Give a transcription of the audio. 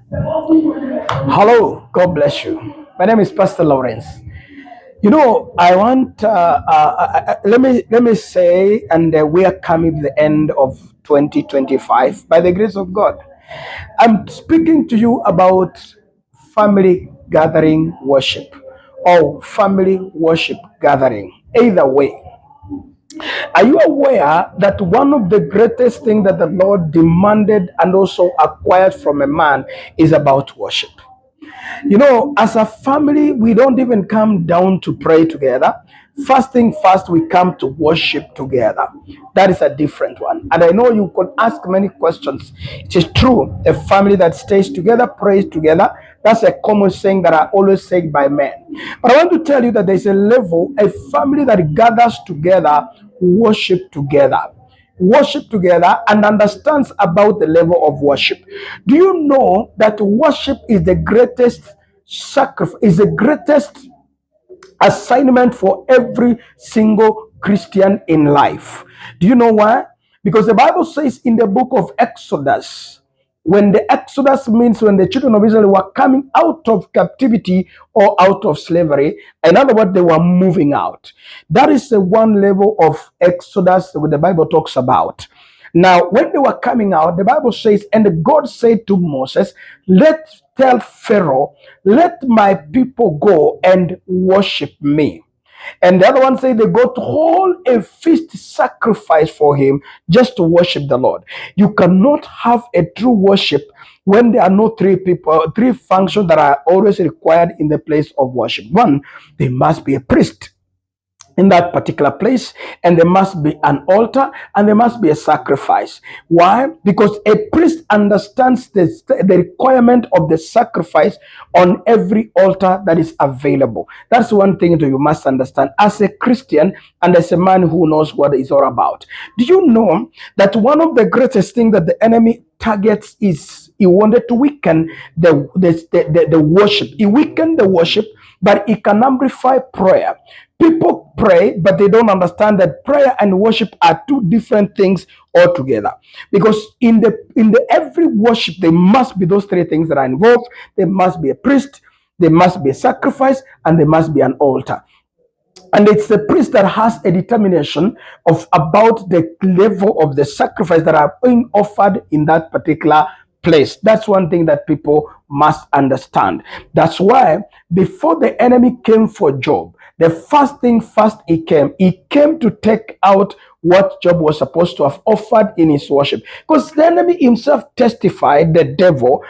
Hello, God bless you. My name is Pastor Lawrence. I want let me say, and we are coming to the end of 2025 by the grace of God. I'm speaking to you about family gathering worship or family worship gathering. Either way, are you aware that one of the greatest things that the Lord demanded and also acquired from a man is about worship? As a family, we don't even come down to pray together. First thing first, we come to worship together. That is a different one. And I know you could ask many questions. It is true. A family that stays together, prays together. That's a common saying that I always say by men. But I want to tell you that there's a level, a family that gathers together, worship together and understands about the level of worship. Do you know that worship is the greatest sacrifice, is the greatest assignment for every single Christian in life? Do you know why? Because the Bible says in the book of Exodus, when the Exodus means when the children of Israel were coming out of captivity or out of slavery, in other words, they were moving out. That is the one level of Exodus that the Bible talks about. Now, when they were coming out, the Bible says, and God said to Moses, tell Pharaoh, let my people go and worship me. And the other one say they go to hold a feast sacrifice for him just to worship the Lord. You cannot have a true worship when there are no three functions that are always required in the place of worship. One, there must be a priest in that particular place, and there must be an altar, and there must be a sacrifice. Why? Because a priest understands the requirement of the sacrifice on every altar that is available. That's one thing that you must understand as a Christian and as a man who knows what it's all about. Do you know that one of the greatest things that the enemy targets is he wanted to weaken the worship. He weakened the worship, but he can amplify prayer. People pray, but they don't understand that prayer and worship are two different things altogether. Because in the every worship, there must be those three things that are involved. There must be a priest, there must be a sacrifice, and there must be an altar. And it's the priest that has a determination of about the level of the sacrifice that are being offered in that particular place. That's one thing that people must understand. That's why before the enemy came for Job, the first thing first he came to take out what Job was supposed to have offered in his worship. Because the enemy himself testified, the devil,